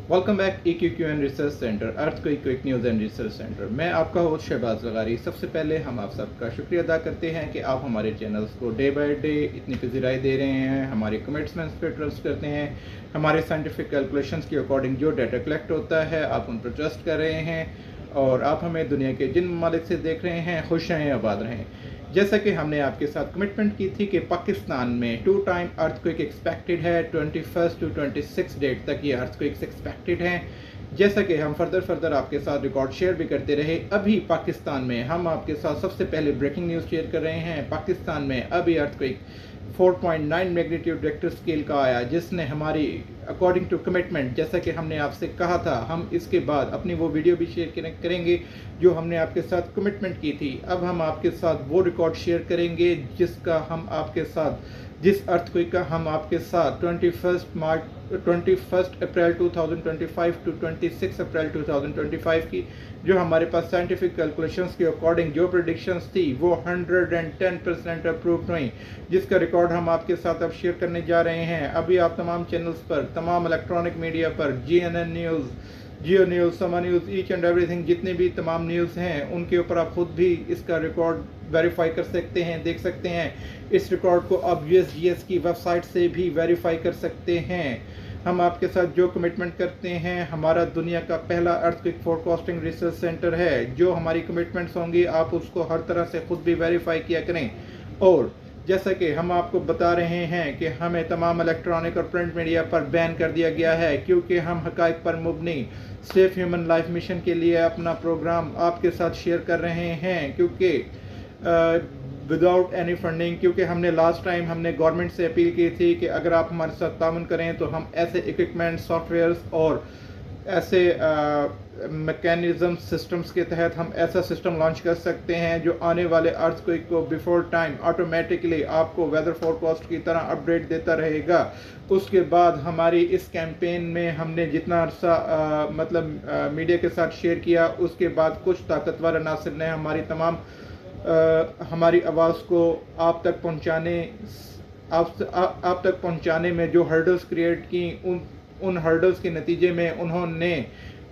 Welcome back EQQ and research centre earth quick news and research centre. मैं आपका host Shahbaz लगारी। सबसे पहले हम आप सबका शुक्रिया अदा करते हैं कि आप हमारे चैनल्स को डे बाय डे इतनी पसंद राय दे रहे हैं, हमारे कमिटमेंट्स पे ट्रस्ट करते हैं, हमारे साइंटिफिक कैलकुलेशंस के अकॉर्डिंग जो डाटा कलेक्ट होता है आप उन पर ट्रस्ट कर रहे हैं और आप हमें दुनिया के जिन ममालिक से देख रहे हैं खुश रहें, आबाद रहें। जैसा कि हमने आपके साथ कमिटमेंट की थी कि पाकिस्तान में 2 टाइम अर्थक्वेक एक्सपेक्टेड है, 21 to 26 डेट तक ये अर्थक्वेक्स एक्सपेक्टेड हैं। जैसा कि हम फर्दर आपके साथ रिकॉर्ड शेयर भी करते रहे, अभी पाकिस्तान में हम आपके साथ सबसे पहले ब्रेकिंग न्यूज़ शेयर कर रहे हैं। पाकिस्तान में अभी अर्थक्वेक 4.9 मैग्नीट्यूड रिक्टर स्केल का आया, जिसने हमारी अकॉर्डिंग टू कमिटमेंट, जैसा कि हमने आपसे कहा था, हम इसके बाद अपनी वो वीडियो भी शेयर करेंगे जो हमने आपके साथ कमिटमेंट की थी। अब हम आपके साथ वो रिकॉर्ड शेयर करेंगे जिसका हम आपके साथ जिस अर्थक्वेक का हम आपके साथ 21 अप्रैल 2025 टू 26 अप्रैल 2025 की जो हमारे पास साइंटिफिक कैलकुलेशंस के अकॉर्डिंग जो प्रेडिक्शंस थी वो 110% अप्रूव्ड हुई, जिसका रिकॉर्ड हम आपके साथ अब शेयर करने जा रहे हैं। अभी आप तमाम चैनल्स पर, तमाम इलेक्ट्रॉनिक मीडिया पर, GNN न्यूज़, जियो न्यूज़, समा न्यूज़, ईच एंड एवरीथिंग, जितने भी तमाम न्यूज़ हैं उनके ऊपर आप खुद भी इसका रिकॉर्ड वेरीफाई कर सकते हैं, देख सकते हैं। इस रिकॉर्ड को आप USGS की वेबसाइट से भी वेरीफाई कर सकते हैं। हम आपके साथ जो कमिटमेंट करते हैं, हमारा दुनिया का पहला अर्थक्वेक फोरकास्टिंग रिसर्च सेंटर है। जो हमारी कमिटमेंट्स होंगी आप उसको हर तरह से खुद भी वेरीफाई किया करें। और जैसा कि हम आपको बता रहे हैं कि हमें तमाम इलेक्ट्रॉनिक और प्रिंट मीडिया पर बैन कर दिया गया है, क्योंकि हम हकाइक पर मुबनी सेफ ह्यूमन लाइफ मिशन के लिए अपना प्रोग्राम आपके साथ शेयर कर रहे हैं, क्योंकि विदाउट एनी फंडिंग, क्योंकि हमने लास्ट टाइम हमने गवर्नमेंट से अपील की थी कि अगर आप हमारे साथ ताउन करें तो हम ऐसे इक्विपमेंट, सॉफ्टवेयर्स और ऐसे मैकेनिज्म सिस्टम्स के तहत हम ऐसा सिस्टम लॉन्च कर सकते हैं जो आने वाले अर्थक्वेक को बिफोर टाइम ऑटोमेटिकली आपको वेदर फोरकास्ट की तरह अपडेट देता रहेगा। उसके बाद हमारी इस कैंपेन में हमने जितना अरसा मीडिया के साथ शेयर किया, उसके बाद कुछ ताकतवर अनासर ने हमारी आवाज़ को आप तक पहुंचाने में जो हर्डल्स क्रिएट की, उन हर्डल्स के नतीजे में उन्होंने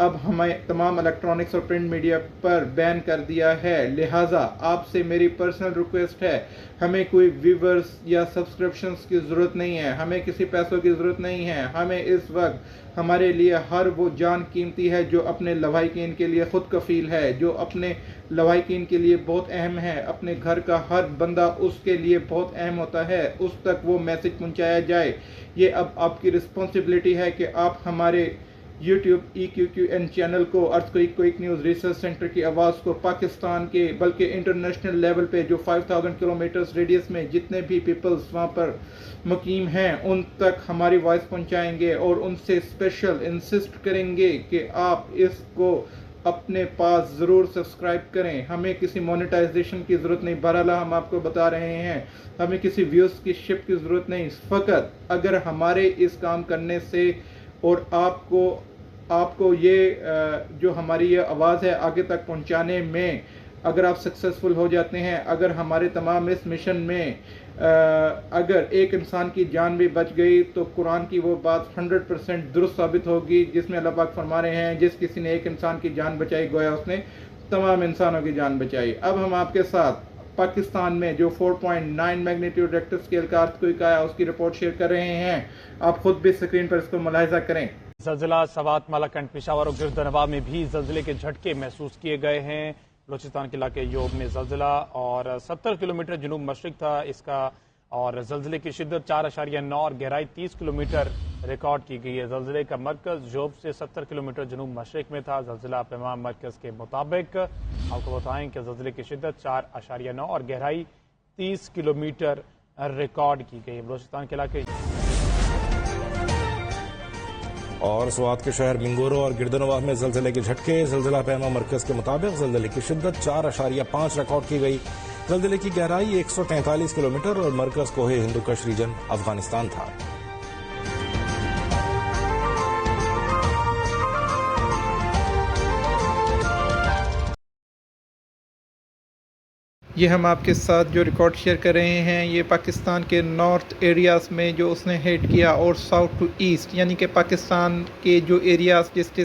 अब हमें तमाम इलेक्ट्रॉनिक्स और प्रिंट मीडिया पर बैन कर दिया है। लिहाजा आपसे मेरी पर्सनल रिक्वेस्ट है, हमें कोई व्यूवर्स या सब्सक्रिप्शंस की ज़रूरत नहीं है, हमें किसी पैसों की ज़रूरत नहीं है। हमें इस वक्त हमारे लिए हर वो जान कीमती है जो अपने लवाहिकीन के लिए खुद कफील है, जो अपने लवाहिकीन के लिए बहुत अहम है। अपने घर का हर बंदा उसके लिए बहुत अहम होता है, उस तक वो मैसेज पहुंचाया जाए। ये अब आपकी रिस्पॉन्सिबिलिटी है कि आप हमारे YouTube EQQN चैनल को, earthquake quick news research centre की आवाज़ को पाकिस्तान के बल्कि इंटरनेशनल लेवल पे जो 5000 किलोमीटर्स रेडियस में जितने भी पीपल्स वहाँ पर मुकीम हैं उन तक हमारी वॉइस पहुँचाएंगे और उनसे स्पेशल इंसिस्ट करेंगे कि आप इसको अपने पास ज़रूर सब्सक्राइब करें। हमें किसी मोनेटाइजेशन की ज़रूरत नहीं, बहरहाल हम आपको बता रहे हैं, हमें किसी व्यूज़ की शिप की ज़रूरत नहीं। फ़कत अगर हमारे इस काम करने से और आपको ये जो हमारी ये आवाज़ है आगे तक पहुंचाने में अगर आप सक्सेसफुल हो जाते हैं, अगर हमारे तमाम इस मिशन में अगर एक इंसान की जान भी बच गई तो कुरान की वो बात 100% दुरुस्त साबित होगी, जिसमें अल्लाह पाक फरमा रहे हैं, जिस किसी ने एक इंसान की जान बचाई गोया उसने तमाम इंसानों की जान बचाई। अब हम आपके साथ पाकिस्तान में जो 4.9 मैग्नीट्यूड रिक्टर स्केल का अर्थक्वेक आया उसकी रिपोर्ट शेयर कर रहे हैं। आप खुद भी स्क्रीन पर इसको मुलाहिजा करें। ज़लज़ला सवात, मालाकंड, पेशावर और गिरदनवा में भी ज़लज़ले के झटके महसूस किए गए हैं। बलूचिस्तान के इलाके योग में ज़लज़ला और 70 किलोमीटर जनूब मशरिक था इसका, और ज़लज़ले की शिद्दत 4.9 और गहराई 30 किलोमीटर रिकॉर्ड की गई है। ज़लज़ले का मरकज़ जोब से 70 किलोमीटर जनूब मशरिक में था। ज़लज़ला पैमाना मरकज़ के मुताबिक आपको बताएं कि ज़लज़ले की शिद्दत 4.9 और गहराई 30 किलोमीटर रिकॉर्ड की गई। बलूचिस्तान के इलाके और स्वात के शहर मिंगोरो और गिरदनवाह में ज़लज़ले के झटके। ज़लज़ला पैमा मरकज़ के मुताबिक ज़लज़ले की शिद्दत 4.5 रिकॉर्ड की गई। ज़लज़ले की गहराई 143 किलोमीटर और मरकज़ कोहे हिंदुकश रीजन अफगानिस्तान था। یہ ہم آپ کے ساتھ جو ریکارڈ شیئر کر رہے ہیں یہ پاکستان کے نارتھ ایریاز میں جو اس نے ہٹ کیا اور ساؤتھ ٹو ایسٹ یعنی کہ پاکستان کے جو ایریاز جس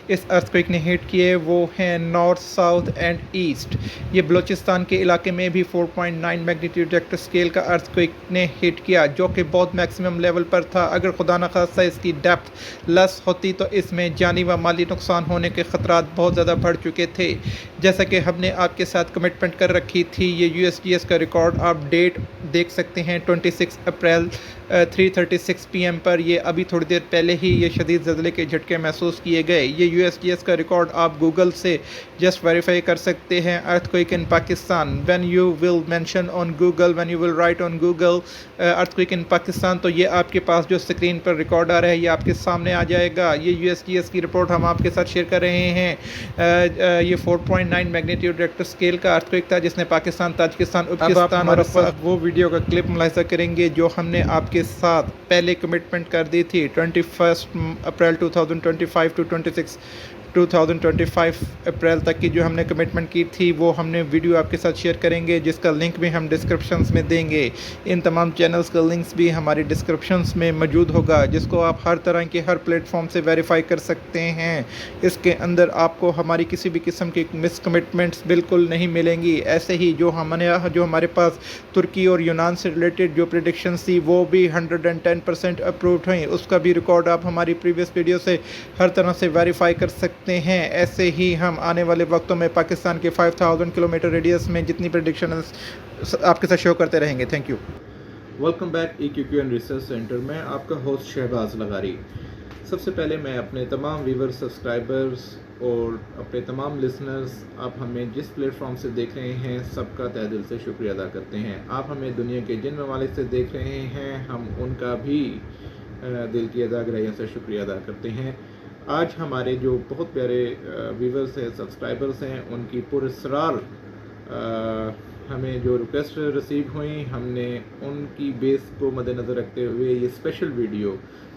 اس ارتھکویک نے ہٹ کیے وہ ہیں نارتھ ساؤتھ اینڈ ایسٹ۔ یہ بلوچستان کے علاقے میں بھی 4.9 میگنیٹیوڈ ریکٹر اسکیل کا ارتھکویک نے ہٹ کیا جو کہ بہت میکسیمم لیول پر تھا۔ اگر خدا نخواستہ اس کی ڈیپتھ لیس ہوتی تو اس میں جانی و مالی نقصان ہونے کے خطرات بہت زیادہ بڑھ چکے تھے۔ جیسا کہ ہم نے آپ کے ساتھ کمٹمنٹ کر رکھی تھی، یہ یو ایس ڈی ایس کا ریکارڈ آپ ڈیٹ دیکھ سکتے ہیں 26 اپریل 3:36 PM پر۔ یہ ابھی تھوڑی دیر پہلے ہی یہ شدید زلزلے کے جھٹکے محسوس کیے گئے۔ یہ یو ایس ڈی ایس کا ریکارڈ آپ گوگل سے جسٹ ویریفائی کر سکتے ہیں۔ Earthquake in Pakistan, when you will mention on Google, when you will write on Google earthquake in Pakistan, تو یہ آپ کے پاس جو اسکرین پر ریکارڈ آ رہا ہے یہ آپ کے سامنے آ جائے گا۔ یہ یو ایس ڈی ایس کی رپورٹ ہم آپ کے ساتھ شیئر کر رہے ہیں۔ یہ 4.9 میگنیٹیوڈ ریکٹر اسکیل کا ارتھکویک تھا جس نے پاکستان، تاجکستان، ازبکستان اور وہ ویڈیو کا کلپ ملاحظہ کریں گے جو ہم نے آپ کے ساتھ پہلے کمٹمنٹ کر دی تھی 21 اپریل 2025 ٹو 2025 اپریل تک کی جو ہم نے کمٹمنٹ کی تھی وہ ہم نے ویڈیو آپ کے ساتھ شیئر کریں گے جس کا لنک بھی ہم ڈسکرپشنز میں دیں گے۔ ان تمام چینلز کا لنکس بھی ہماری ڈسکرپشنز میں موجود ہوگا جس کو آپ ہر طرح کے ہر پلیٹ فارم سے ویریفائی کر سکتے ہیں۔ اس کے اندر آپ کو ہماری کسی بھی قسم کی مس کمٹمنٹس بالکل نہیں ملیں گی۔ ایسے ہی جو ہمارے پاس ترکی اور یونان سے ریلیٹڈ جو پریڈکشنز تھی وہ بھی 110% اپرووڈ ہوئیں، اس کا بھی ریکارڈ آپ ہماری پریویس ویڈیو سے ہر طرح سے ویریفائی کر سکتے ہیں۔ ایسے ہی ہم آنے والے وقتوں میں پاکستان کے 5000 کلومیٹر ریڈیس میں جتنی پریڈکشنز آپ کے ساتھ شو کرتے رہیں گے۔ Thank you. Welcome back EQQN research centre میں آپ کا ہوسٹ شہباز لغاری۔ سب سے پہلے میں اپنے تمام ویور سبسکرائبرز اور اپنے تمام لسنرز، آپ ہمیں جس پلیٹ فارم سے دیکھ رہے ہیں سب کا تہہ دل سے شکریہ ادا کرتے ہیں۔ آپ ہمیں دنیا کے جن ممالک سے دیکھ رہے ہیں ہم ان کا بھی دل کی ادا گہرائیوں سے شکریہ ادا کرتے ہیں۔ آج ہمارے جو بہت پیارے ویورز ہیں، سبسکرائبرز ہیں، ان کی پراسرار ہمیں جو ریکویسٹ ریسیو ہوئیں ہم نے ان کی بیس کو مد نظر رکھتے ہوئے یہ اسپیشل ویڈیو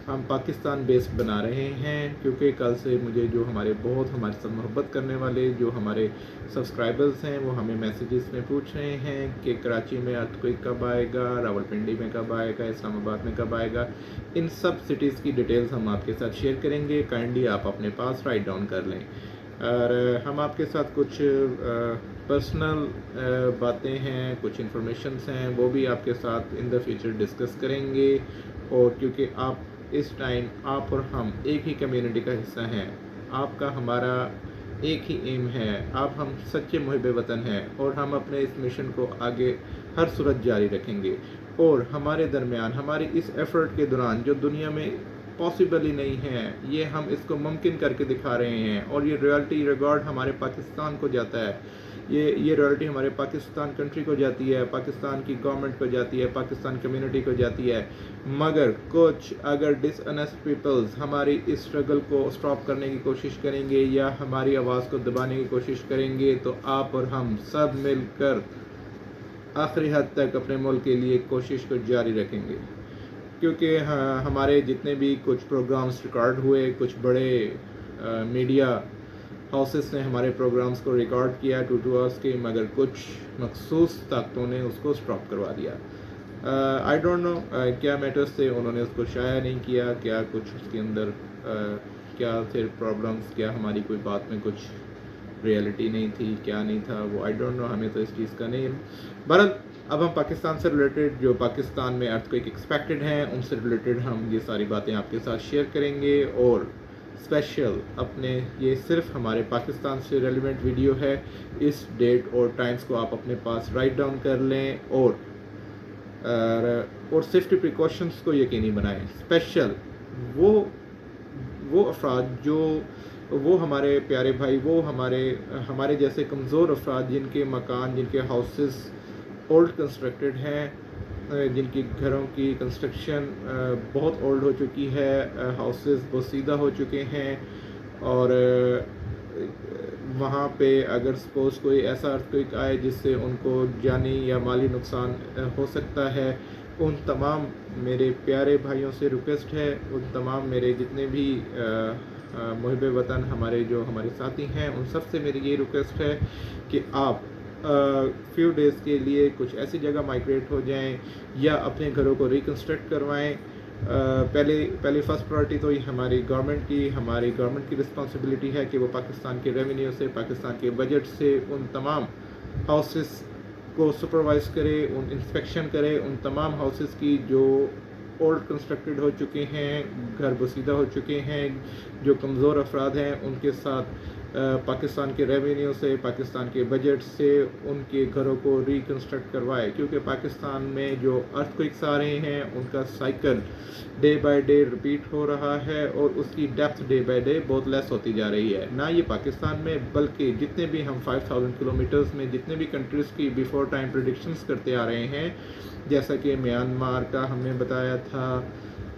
ہم پاکستان بیسڈ بنا رہے ہیں، کیونکہ کل سے مجھے جو ہمارے ساتھ محبت کرنے والے جو ہمارے سبسکرائبرز ہیں وہ ہمیں میسیجز میں پوچھ رہے ہیں کہ کراچی میں ارتھکویک کب آئے گا، راولپنڈی میں کب آئے گا، اسلام آباد میں کب آئے گا۔ ان سب سٹیز کی ڈیٹیلز ہم آپ کے ساتھ شیئر کریں گے، کائنڈلی آپ اپنے پاس رائٹ ڈاؤن کر لیں۔ اور ہم آپ کے ساتھ کچھ پرسنل باتیں ہیں، کچھ انفارمیشنز ہیں، وہ بھی آپ کے ساتھ ان دا فیوچر ڈسکس کریں گے۔ اور کیونکہ آپ اس ٹائم آپ اور ہم ایک ہی کمیونٹی کا حصہ ہیں، آپ کا ہمارا ایک ہی ایم ہے، آپ ہم سچے محب وطن ہیں اور ہم اپنے اس مشن کو آگے ہر صورت جاری رکھیں گے۔ اور ہمارے درمیان ہماری اس ایفرٹ کے دوران جو دنیا میں پاسبل ہی نہیں ہے یہ ہم اس کو ممکن کر کے دکھا رہے ہیں، اور یہ رائلٹی ریگارڈ ہمارے پاکستان کو جاتا ہے، یہ رائلٹی ہمارے پاکستان کنٹری کو جاتی ہے، پاکستان کی گورنمنٹ کو جاتی ہے، پاکستان کمیونٹی کو جاتی ہے۔ مگر کچھ اگر ڈس انیسٹ پیپلز ہماری اس اسٹرگل کو اسٹاپ کرنے کی کوشش کریں گے یا ہماری آواز کو دبانے کی کوشش کریں گے تو آپ اور ہم سب مل کر آخری حد تک اپنے ملک کے لیے کوشش کو جاری رکھیں گے، کیونکہ ہمارے جتنے بھی کچھ پروگرامز ریکارڈ ہوئے، کچھ بڑے میڈیا ہاؤسز نے ہمارے پروگرامز کو ریکارڈ کیا 2 hours کے، مگر کچھ مخصوص طاقتوں نے اس کو اسٹاپ کروا دیا۔ آئی ڈونٹ نو کیا میٹرز تھے، انہوں نے اس کو شائع نہیں کیا، کیا کچھ اس کے اندر کیا تھے پرابلمز، کیا ہماری کوئی بات میں کچھ ریئلٹی نہیں تھی، کیا نہیں تھا، وہ آئی ڈونٹ نو، ہمیں تو اس چیز کا نہیں ہے۔ بہرحال اب ہم پاکستان سے ریلیٹڈ جو پاکستان میں ارتھکویک ایکسپیکٹڈ ہیں ان سے ریلیٹڈ ہم یہ ساری باتیں آپ کے ساتھ شیئر کریں گے، اور اسپیشل اپنے یہ صرف ہمارے پاکستان سے ریلیونٹ ویڈیو ہے، اس ڈیٹ اور ٹائمز کو آپ اپنے پاس رائٹ ڈاؤن کر لیں اور سیفٹی پریکاشنز کو یقینی بنائیں۔ اسپیشل وہ افراد جو وہ ہمارے پیارے بھائی، وہ ہمارے جیسے کمزور افراد جن کے مکان، جن کے ہاؤسز اولڈ کنسٹرکٹڈ ہیں، جن کی گھروں کی کنسٹرکشن بہت اولڈ ہو چکی ہے، ہاؤسز بوسیدہ ہو چکے ہیں، اور وہاں پہ اگر سپوز کوئی ایسا ارتھکویک آئے جس سے ان کو جانی یا مالی نقصان ہو سکتا ہے، ان تمام میرے پیارے بھائیوں سے ریکویسٹ ہے، ان تمام میرے جتنے بھی محب وطن ہمارے ساتھی ہیں ان سب سے میری یہ ریکویسٹ ہے کہ آپ फ्यू डेज़ के लिए कुछ ऐसी जगह माइग्रेट हो जाएं या अपने घरों को रिकन्स्ट्रक्ट करवाएं। पहले फर्स्ट प्रायोरिटी तो ये हमारी गवर्नमेंट की रिस्पॉन्सिबिलिटी है कि वो पाकिस्तान के रेवेन्यू से, पाकिस्तान के बजट से उन तमाम हाउसेस को सुपरवाइज़ करे, उन इंस्पेक्शन करे उन तमाम हाउसेस की जो ओल्ड कंस्ट्रक्टेड हो चुके हैं, घर बसीदा हो चुके हैं, जो कमज़ोर अफराद हैं उनके साथ पाकिस्तान के रेवेन्यू से, पाकिस्तान के बजट से उनके घरों को रिकन्स्ट्रक्ट करवाए, क्योंकि पाकिस्तान में जो अर्थक्वेक्स आ रहे हैं उनका cycle day by day repeat हो रहा है और उसकी डेप्थ डे बाय डे बहुत लेस होती जा रही है। ना ये पाकिस्तान में बल्कि जितने भी हम 5000 किलोमीटर्स में जितने भी कंट्रीज़ की बिफोर टाइम प्रेडिक्शंस करते आ रहे हैं, जैसा कि म्यांमार का हमने बताया था,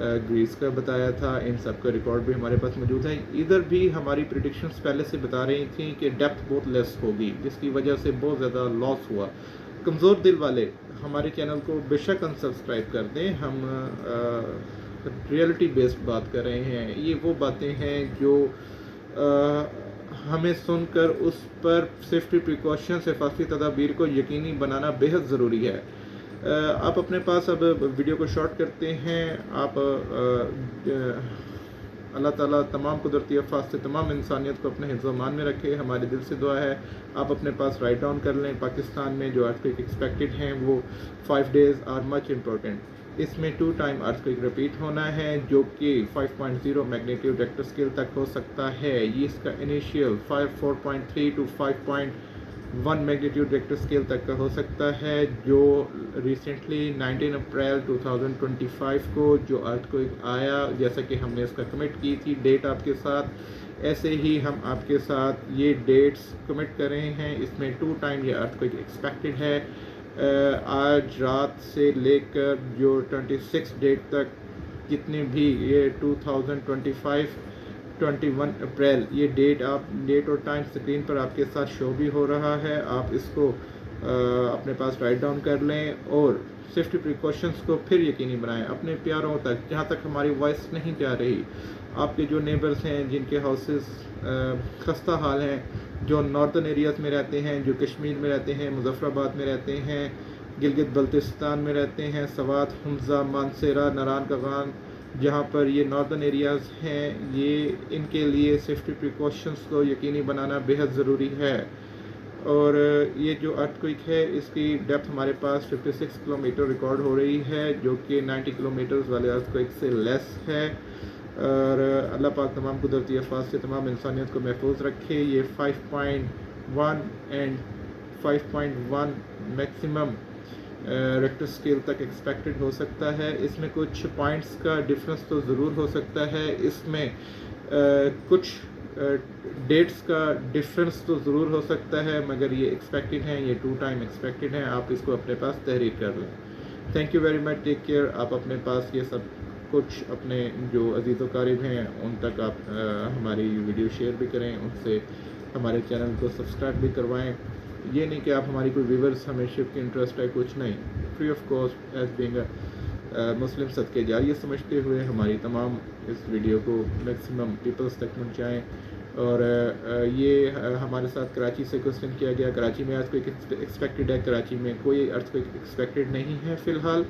ग्रीस का बताया था, इन सब का रिकॉर्ड भी हमारे पास मौजूद है। इधर भी हमारी प्रेडिक्शंस पहले से बता रही थी कि डेप्थ बहुत लेस होगी, जिसकी वजह से बहुत ज़्यादा लॉस हुआ। कमज़ोर दिल वाले हमारे चैनल को बेशक अनसब्सक्राइब कर दें। हम रियलिटी बेस्ड बात कर रहे हैं। ये वो बातें हैं जो हमें सुनकर उस पर सेफ्टी प्रिकॉशंस, हिफाजती तदाबीर को यकीनी बनाना बेहद ज़रूरी है। आप अपने पास अब वीडियो को शॉर्ट करते हैं। आप अल्लाह ताला तमाम कुदरती अफ़ाज से तमाम इंसानियत को अपने हिफ्ज़-ओ-मान में रखे, हमारे दिल से दुआ है। आप अपने पास राइट डाउन कर लें। पाकिस्तान में जो अर्थक्वेक एक्सपेक्टेड हैं वो 5 डेज़ आर मच इम्पोर्टेंट। इसमें 2 टाइम अर्थक्वेक रिपीट होना है जो कि 5.0 मैग्नीट्यूड रेक्टर स्केल तक हो सकता है। ये इसका initial 4.3 to 5.1 magnitude Richter scale तक का हो सकता है, जो रिसेंटली 19 अप्रैल 2025 को जो अर्थक्वेक आया, जैसा कि हमने इसका कमिट की थी डेट आपके साथ, ऐसे ही हम आपके साथ ये डेट्स कमिट कर रहे हैं। इसमें 2 टाइम ये अर्थक्वेक एक्सपेक्टेड है। आज रात से लेकर जो 26 डेट तक जितने भी ये 2025 21 अप्रैल ये डेट और टाइम स्क्रीन पर आपके साथ शो भी हो रहा है। आप इसको अपने पास राइट डाउन कर लें और सेफ्टी प्रिकॉशंस को फिर यकीनी बनाएं अपने प्यारों तक, जहाँ तक हमारी वॉइस नहीं जा रही। आपके जो नेबर्स हैं जिनके हाउसेस खस्ता हाल हैं, जो नॉर्दर्न एरियाज़ में रहते हैं, जो कश्मीर में रहते हैं, मुजफ्फराबाद में रहते हैं, गिलगित बल्तिस्तान में रहते हैं, सवात, हमजा, मानसेरा, नारायण कागान, जहाँ पर ये नॉर्दर्न एरियाज़ हैं, ये इनके लिए सेफ्टी प्रिकॉशंस को यकीनी बनाना बेहद ज़रूरी है। और ये जो अर्थक्वेक है इसकी डेप्थ हमारे पास 56 किलोमीटर रिकॉर्ड हो रही है, जो कि 90 किलोमीटर्स वाले अर्थक्वेक से लेस है। और अल्लाह पाक तमाम कुदरती अफ़ाज से तमाम इंसानियत को महफूज रखे। ये 5.1 एंड 5.1 मैक्सिमम रेक्टर स्केल तक एक्सपेक्टेड हो सकता है। इसमें कुछ पॉइंट्स का डिफरेंस तो ज़रूर हो सकता है, इसमें कुछ डेट्स का डिफरेंस तो ज़रूर हो सकता है, मगर ये एक्सपेक्टेड हैं, ये 2 टाइम एक्सपेक्टेड हैं। आप इसको अपने पास तहरीर कर लें। Thank you very much, take care. आप अपने पास ये सब कुछ अपने जो अजीज़ व क़रीब हैं उन तक आप हमारी वीडियो शेयर भी करें, उनसे हमारे चैनल को सब्सक्राइब भी करवाएं। ये नहीं कि आप हमारी कोई व्यूवर्स हमें शिफ्ट की इंटरेस्ट है, कुछ नहीं, free of cost as being a Muslim सदके जारिया समझते हुए हमारी तमाम इस वीडियो को मैक्सिमम पीपल्स तक पहुँचाएँ। और ये हमारे साथ कराची से क्वेश्चन किया गया, कराची में अर्थक्वेक एक्सपेक्टेड है, कराची में कोई अर्थक्वेक एक्सपेक्टेड नहीं है फ़िलहाल।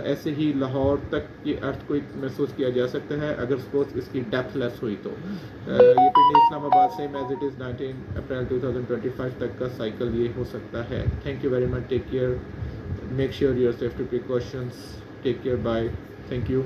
ऐसे ही लाहौर तक ये अर्थक्वेक महसूस किया जा सकता है अगर सपोज इसकी डेप्थ लेस हुई तो। ये पिंडी इस्लामाबाद से एज इट इज़ 19 अप्रैल 2025 तक का साइकिल ये हो सकता है। Thank you very much, take care, make sure your safety precautions, take care, bye, thank you.